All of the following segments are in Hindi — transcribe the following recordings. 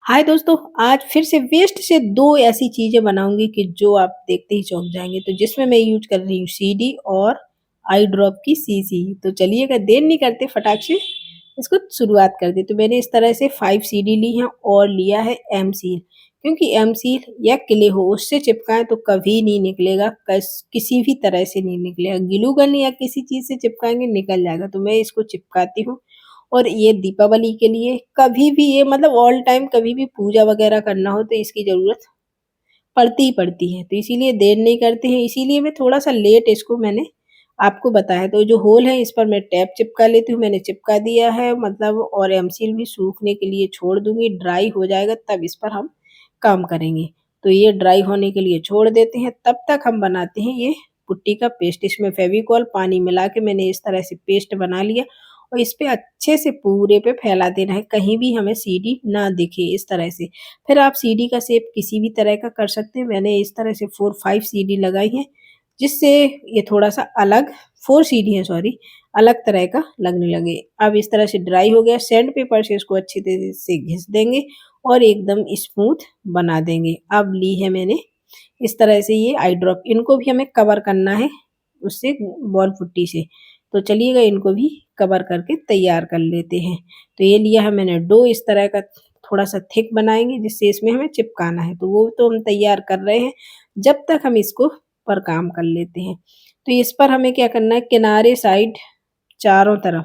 हाय दोस्तों, आज फिर से वेस्ट से 2 ऐसी चीज़ें बनाऊँगी कि जो आप देखते ही चौंक जाएँगे। तो जिसमें मैं यूज़ कर रही हूँ सीडी और आई ड्रॉप की शीशी। तो चलिएगा देर नहीं करते फटाक से इसको शुरुआत कर दें। तो मैंने इस तरह से 5 सीडी ली हैं और लिया है एम सील। क्योंकि एम सील या क्ले हो उससे चिपकाएँ तो कभी नहीं निकलेगा, किसी भी तरह से नहीं निकलेगा। ग्लू गन या किसी चीज़ से चिपकाएँगे निकल जाएगा। तो मैं इसको चिपकाती हूँ और ये दीपावली के लिए कभी भी ये मतलब ऑल टाइम कभी भी पूजा वगैरह करना हो तो इसकी ज़रूरत पड़ती ही पड़ती है। तो इसीलिए देर नहीं करते हैं, इसीलिए मैं थोड़ा-सा लेट इसको मैंने आपको बताया। तो जो होल है इस पर मैं टैप चिपका लेती हूँ, मैंने चिपका दिया है मतलब और एमसील भी सूखने के लिए छोड़ दूँगी, ड्राई हो जाएगा तब इस पर हम काम करेंगे। तो ये ड्राई होने के लिए छोड़ देते हैं, तब तक हम बनाते हैं ये पुट्टी का पेस्ट। इसमें फेविकोल पानी मिला के मैंने इस तरह से पेस्ट बना लिया और इस पे अच्छे से पूरे पे फैला देना है, कहीं भी हमें सीढ़ी ना दिखे इस तरह से। फिर आप सीढ़ी का शेप किसी भी तरह का कर सकते हैं। मैंने इस तरह से 4-5 सीढ़ी लगाई हैं, जिससे ये थोड़ा-सा अलग 4 सीढ़ियाँ सॉरी, अलग तरह का लगने लगे। अब इस तरह से ड्राई हो गया, सैंड पेपर से इसको अच्छी तरह से घिस देंगे और एकदम स्मूथ बना देंगे। अब ली है मैंने इस तरह से ये आई ड्रॉप, इनको भी हमें कवर करना है उससे बॉल पुट्टी से। तो चलिएगा इनको भी कवर करके तैयार कर लेते हैं। तो ये लिया है मैंने डो, इस तरह का थोड़ा-सा थिक बनाएँगे जिससे इसमें हमें चिपकाना है। तो वो तो हम तैयार कर रहे हैं, जब तक हम इसको पर काम कर लेते हैं। तो इस पर हमें क्या करना है, किनारे साइड चारों तरफ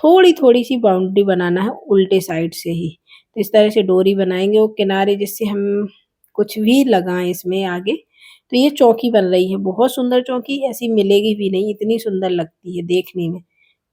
थोड़ी-थोड़ी सी बाउंड्री बनाना है उल्टे साइड से ही। तो इस तरह से डोरी बनाएँगे और किनारे जिससे हम कुछ भी लगाएँ इसमें आगे। तो ये चौकी बन रही है, बहुत सुंदर चौकी, ऐसी मिलेगी भी नहीं, इतनी सुंदर लगती है देखने में।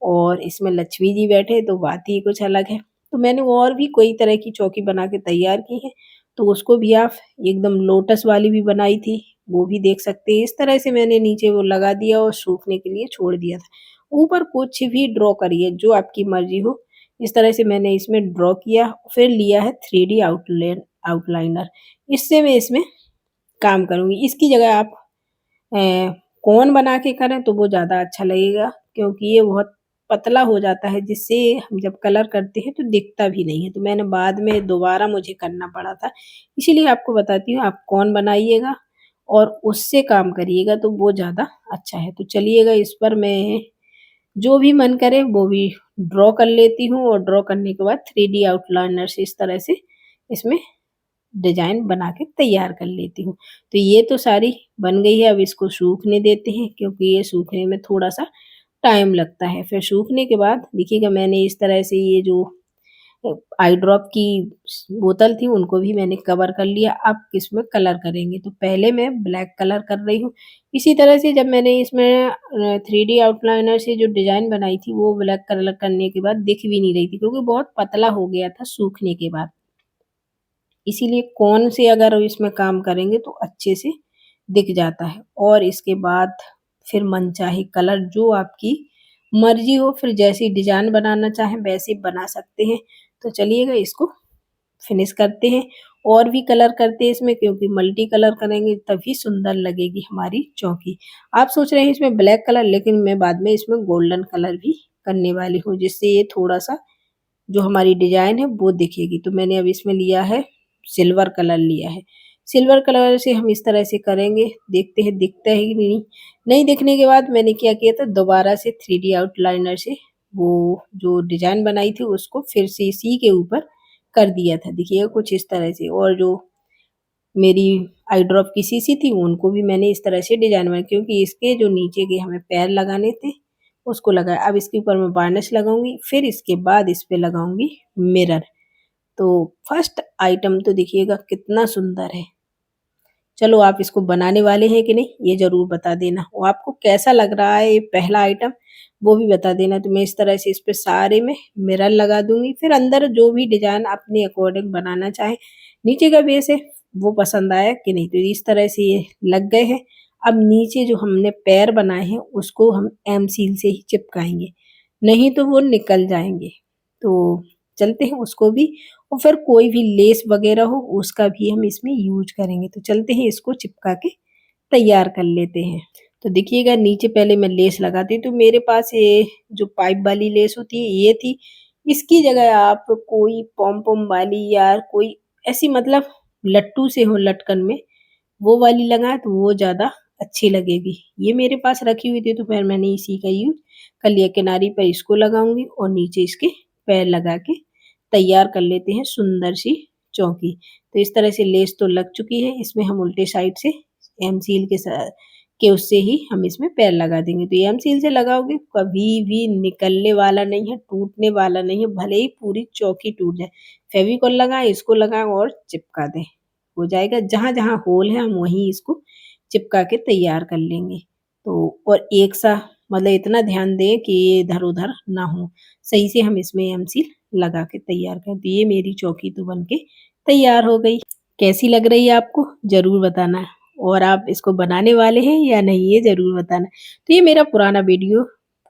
और इसमें लक्ष्मी जी बैठे तो बात ही कुछ अलग है। तो मैंने और भी कई तरह की चौकी बना के तैयार की है, तो उसको भी आप एकदम लोटस वाली भी बनाई थी, वो भी देख सकते हैं। इस तरह से मैंने नीचे वो लगा दिया और सूखने के लिए छोड़ दिया था। ऊपर कुछ भी ड्रॉ करिए जो आपकी मर्ज़ी हो। इस तरह से मैंने इसमें ड्रॉ किया, फिर लिया है 3D आउटलाइनर। इससे मैं इसमें काम करूँगी। इसकी जगह आप अ, कोन बना के करें तो वो ज़्यादा अच्छा लगेगा, क्योंकि ये बहुत पतला हो जाता है जिससे हम जब कलर करते हैं तो दिखता भी नहीं है। तो मैंने बाद में दोबारा मुझे करना पड़ा था। इसीलिए आपको बताती हूँ, आप कोन बनाइएगा और उससे काम करिएगा तो वो ज़्यादा अच्छा है। तो चलिएगा इस पर मैं जो भी मन करे वो भी ड्रॉ कर लेती हूँ और ड्रॉ करने के बाद 3D आउटलाइनर से इस तरह से इसमें डिज़ाइन बना के तैयार कर लेती हूँ। तो ये तो सारी बन गई है, अब इसको सूखने देते हैं क्योंकि ये सूखने में थोड़ा-सा टाइम लगता है। फिर सूखने के बाद देखिएगा मैंने इस तरह से ये जो आई ड्रॉप की बोतल थी उनको भी मैंने कवर कर लिया। अब इसमें कलर करेंगे, तो पहले मैं ब्लैक कलर कर रही हूँ। इसी तरह से जब मैंने इसमें 3D आउटलाइनर से जो डिज़ाइन बनाई थी वो ब्लैक कलर करने के बाद दिख भी नहीं रही थी, क्योंकि बहुत पतला हो गया था सूखने के बाद। इसीलिए कौन से अगर इसमें काम करेंगे तो अच्छे से दिख जाता है। और इसके बाद फिर मनचाहे कलर जो आपकी मर्ज़ी हो, फिर जैसी डिज़ाइन बनाना चाहें वैसे बना सकते हैं। तो चलिएगा इसको फिनिश करते हैं और भी कलर करते हैं इसमें, क्योंकि मल्टी कलर करेंगे तभी सुंदर लगेगी हमारी चौकी। आप सोच रहे हैं इसमें ब्लैक कलर, लेकिन मैं बाद में इसमें गोल्डन कलर भी करने वाली हूँ जिससे ये थोड़ा-सा जो हमारी डिज़ाइन है वो दिखेगी। तो मैंने अब इसमें लिया है सिल्वर कलर लिया है। सिल्वर कलर से हम इस तरह से करेंगे, देखते हैं दिखता है कि नहीं। नहीं दिखने के बाद मैंने क्या किया था, दोबारा से 3D आउटलाइनर से वो जो डिज़ाइन बनाई थी उसको फिर से इसी के ऊपर कर दिया था। देखिएगा कुछ इस तरह से, और जो मेरी आई ड्रॉप की शीशी थी उनको भी मैंने इस तरह से डिज़ाइन बनाया, क्योंकि इसके जो नीचे के हमें पैर लगाने थे उसको लगाया। अब इसके ऊपर मैं वार्निश लगाऊँगी, फिर इसके बाद इस पे लगाऊँगी मिरर। तो फर्स्ट आइटम तो देखिएगा कितना सुंदर है। चलो आप इसको बनाने वाले हैं कि नहीं ये ज़रूर बता देना, और आपको कैसा लग रहा है ये पहला आइटम वो भी बता देना। तो मैं इस तरह से इस पे सारे में मिरर लगा दूँगी, फिर अंदर जो भी डिज़ाइन अपने अकॉर्डिंग बनाना चाहें। नीचे का बेस है वो पसंद आया कि नहीं, तो इस तरह से ये लग गए हैं। अब नीचे जो हमने पैर बनाए हैं उसको हम एम सील से ही चिपकाएँगे, नहीं तो वो निकल जाएँगे। तो चलते हैं उसको भी, और फिर कोई भी लेस वगैरह हो उसका भी हम इसमें यूज़ करेंगे। तो चलते हैं इसको चिपका के तैयार कर लेते हैं। तो देखिएगा नीचे पहले मैं लेस लगाती हूँ, तो मेरे पास ये जो पाइप वाली लेस होती है ये थी। इसकी जगह आप कोई पॉम-पॉम वाली या कोई ऐसी मतलब लट्टू से हो लटकन में, वो वाली लगाएँ तो वो ज़्यादा अच्छी लगेगी। ये मेरे पास रखी हुई थी तो फिर मैंने इसी का यूज़ कर लिया। किनारी पर इसको लगाऊँगी और नीचे इसके पैर लगा के तैयार कर लेते हैं सुंदर सी चौकी। तो इस तरह से लेस तो लग चुकी है, इसमें हम उल्टे साइड से एम सील के उससे ही हम इसमें पैर लगा देंगे। तो एम सील से लगाओगे कभी भी निकलने वाला नहीं है, टूटने वाला नहीं है, भले ही पूरी चौकी टूट जाए। फेविकोल लगाएँ, इसको लगाएँ और चिपका दें। हो जाएगा, जहाँ-जहाँ होल है हम वहीं इसको चिपका के तैयार कर लेंगे। तो और एक सा मतलब इतना ध्यान दें कि ये इधर-उधर ना हो, सही से हम इसमें एम सील लगा के तैयार करें। तो ये मेरी चौकी तो बन के तैयार हो गई। कैसी लग रही है आपको? ज़रूर बताना और आप इसको बनाने वाले हैं या नहीं ये ज़रूर बताना। तो ये मेरा पुराना वीडियो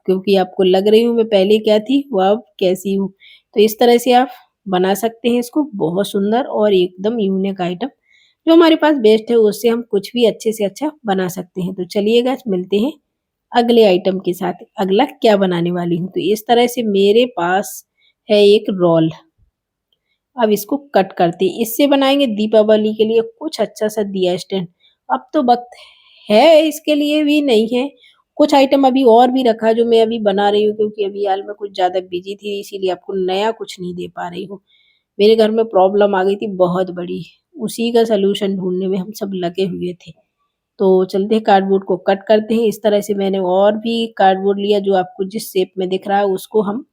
क्योंकि आपको लग रही हूँ मैं पहले क्या थी वो अब कैसी हूँ। तो इस तरह से आप बना सकते हैं इसको, बहुत सुंदर और एकदम यूनिक आइटम जो हमारे पास बेस्ट है उससे हम कुछ भी अच्छे से अच्छा बना सकते हैं। तो चलिए गाइस मिलते हैं अगले आइटम के साथ। अगला क्या बनाने वाली हूँ? तो इस तरह से मेरे पास है एक रोल। अब इसको कट करते हैं। इससे बनाएँगे दीपावली के लिए कुछ अच्छा सा दिया स्टैंड। अब तो वक़्त है इसके लिए भी नहीं है। कुछ आइटम अभी और भी रखा है जो मैं अभी बना रही हूँ क्योंकि अभी हाल में कुछ ज़्यादा बिज़ी थी इसीलिए आपको नया कुछ नहीं दे पा रही हूँ। मेरे घर में प्रॉब्लम आ गई थी बहुत बड़ी, उसी का सॉल्यूशन ढूँढने में हम सब लगे हुए थे। तो चलते हैं कार्डबोर्ड को कट करते हैं। इस तरह से मैंने और भी कार्डबोर्ड लिया जो आपको जिस शेप में दिख रहा है उसको हम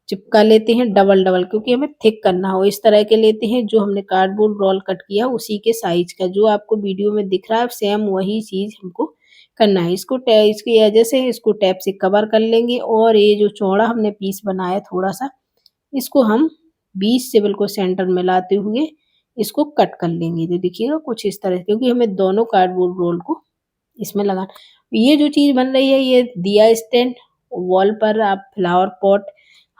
चिपका लेते हैं डबल-डबल क्योंकि हमें थिक करना हो। इस तरह के लेते हैं जो हमने कार्डबोर्ड रोल कट किया उसी के साइज़ का जो आपको वीडियो में दिख रहा है सेम वही चीज़ हमको करना है। इसकी वजह से इसको टैप से कवर कर लेंगे और ये जो चौड़ा हमने पीस बनाया थोड़ा-सा इसको हम बीच से बिल्कुल सेंटर में लाते हुए इसको कट कर लेंगे। तो देखिएगा कुछ इस तरह से क्योंकि हमें दोनों कार्डबोर्ड रोल को इसमें लगाना। ये जो चीज़ बन रही है ये दिया स्टैंड, वॉल पर आप फ्लावर पॉट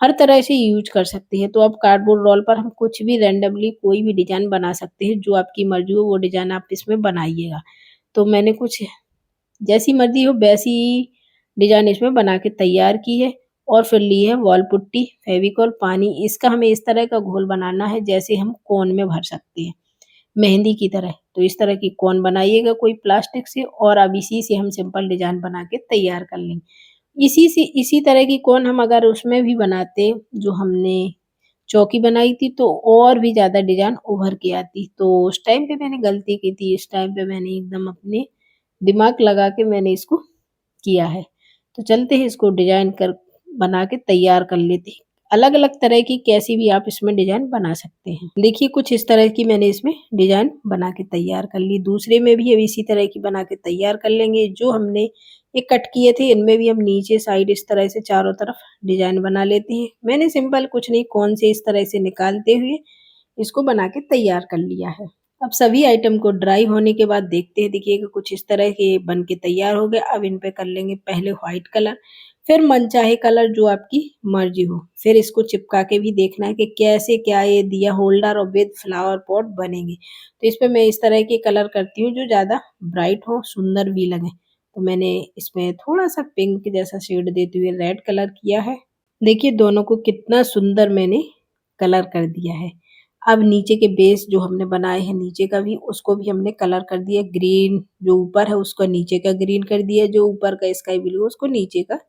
हर तरह से यूज़ कर सकते हैं। तो अब कार्डबोर्ड रोल पर हम कुछ भी रैंडमली कोई भी डिज़ाइन बना सकते हैं, जो आपकी मर्ज़ी हो वो डिज़ाइन आप इसमें बनाइएगा। तो मैंने कुछ जैसी मर्ज़ी हो वैसी डिज़ाइन इसमें बना के तैयार की है और फिर ली है वॉल पुट्टी, फेविकोल, पानी। इसका हमें इस तरह का घोल बनाना है जैसे हम कोन में भर सकते हैं, मेहंदी की तरह। तो इस तरह की कोन बनाइएगा कोई प्लास्टिक से और अब इसी से हम सिंपल डिज़ाइन बना के तैयार कर लेंगे। इसी तरह की कोन हम अगर उसमें भी बनाते जो हमने चौकी बनाई थी तो और भी ज़्यादा डिज़ाइन उभर के आती। तो उस टाइम पे मैंने गलती की थी, इस टाइम पे मैंने एकदम अपने दिमाग लगा के मैंने इसको किया है। तो चलते हैं इसको डिज़ाइन कर बना के तैयार कर लेते हैं। अलग-अलग तरह की कैसी भी आप इसमें डिज़ाइन बना सकते हैं। देखिए कुछ इस तरह की मैंने इसमें डिज़ाइन बना के तैयार कर ली। दूसरे में भी अब इसी तरह की बना के तैयार कर लेंगे। जो हमने ये कट किए थे इनमें भी हम नीचे साइड इस तरह से चारों तरफ डिज़ाइन बना लेते हैं। मैंने सिंपल कुछ नहीं कोन से इस तरह से निकालते हुए इसको बना के तैयार कर लिया है। अब सभी आइटम को ड्राई होने के बाद देखते हैं देखिएगा कुछ इस तरह के बन के तैयार हो गए। अब इन पे कर लेंगे पहले व्हाइट कलर, फिर मनचाहे कलर जो आपकी मर्ज़ी हो। फिर इसको चिपका के भी देखना है कि कैसे क्या ये दिया होल्डर और विद फ्लावर पॉट बनेंगे। तो इस पे मैं इस तरह के कलर करती हूँ जो ज़्यादा ब्राइट हो, सुंदर भी लगें। तो मैंने इसमें थोड़ा-सा पिंक जैसा शेड देते हुए रेड कलर किया है। देखिए दोनों को कितना सुंदर मैंने कलर कर दिया है। अब नीचे के बेस जो हमने बनाए हैं नीचे का भी उसको भी हमने कलर कर दिया ग्रीन, जो ऊपर है उसको नीचे का ग्रीन कर दिया, जो ऊपर का स्काई ब्लू है उसको नीचे का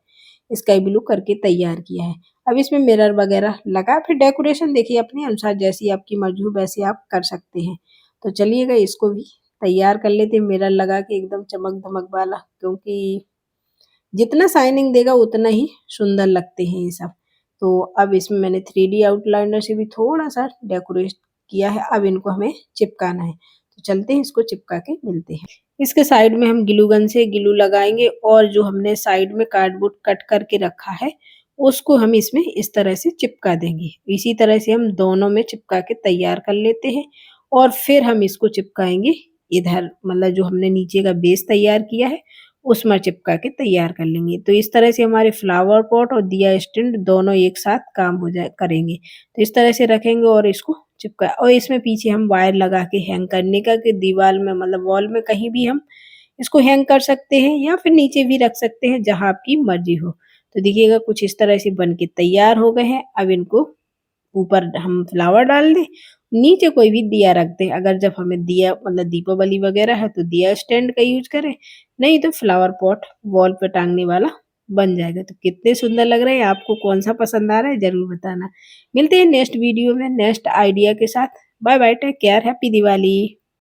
स्काई ब्लू करके तैयार किया है। अब इसमें मिरर वगैरह लगा फिर डेकोरेशन देखिए अपने अनुसार जैसी आपकी मर्ज़ी हो वैसे आप कर सकते हैं। तो चलिएगा इसको भी तैयार कर लेते हैं मिरर लगा के एकदम चमक-धमक वाला क्योंकि जितना शाइनिंग देगा उतना ही सुंदर लगते हैं ये सब। तो अब इसमें मैंने 3D आउटलाइनर से भी थोड़ा-सा डेकोरेट किया है, अब इनको हमें चिपकाना है। तो चलते हैं इसको चिपका के मिलते हैं। इसके साइड में हम ग्लू गन से ग्लू लगाएँगे और जो हमने साइड में कार्डबोर्ड कट करके रखा है, उसको हम इसमें इस तरह से चिपका देंगे। इसी तरह से हम दोनों में चिपका के तैयार कर लेते हैं और फिर हम इसको चिपकाएँगे इधर मतलब जो हमने नीचे का बेस तैयार किया है उसमें चिपका के तैयार कर लेंगे। तो इस तरह से हमारे फ्लावर पॉट और दिया स्टैंड दोनों एक साथ काम हो जाए करेंगे। तो इस तरह से रखेंगे और इसको चिपका और इसमें पीछे हम वायर लगा के हैंग करने का कि दीवार में मतलब वॉल में कहीं भी हम इसको हैंग कर सकते हैं या फिर नीचे भी रख सकते हैं जहाँ आपकी मर्ज़ी हो। तो देखिएगा कुछ इस तरह से बन के तैयार हो गए हैं। अब इनको ऊपर हम फ्लावर डाल दें नीचे कोई भी दिया रख दें। अगर जब हमें दिया मतलब दीपावली वगैरह है तो दिया स्टैंड का यूज़ करें, नहीं तो फ्लावर पॉट वॉल पे टांगने वाला बन जाएगा। तो कितने सुंदर लग रहे हैं, आपको कौन-सा पसंद आ रहा है ज़रूर बताना। मिलते हैं नेक्स्ट वीडियो में नेक्स्ट आइडिया के साथ। Bye bye, take care, happy Diwali.